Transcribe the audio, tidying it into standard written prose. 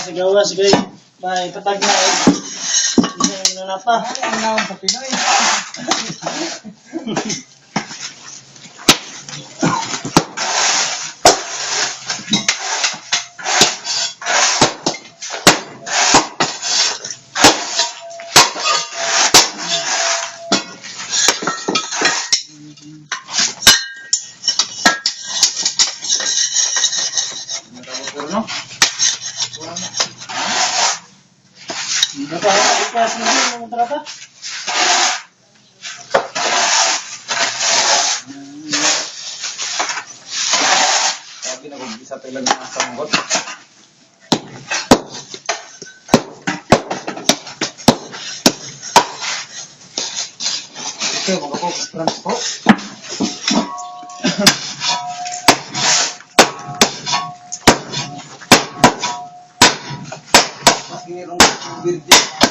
sa gawas, guys. May patag na. Hindi na pa. Ang naong sa Pinoy. No? Berapa ikas ini mau berapa? Sabi na kung isa tayo lang ng sanggol. Ito, mga po, transport. Mayroong birthday.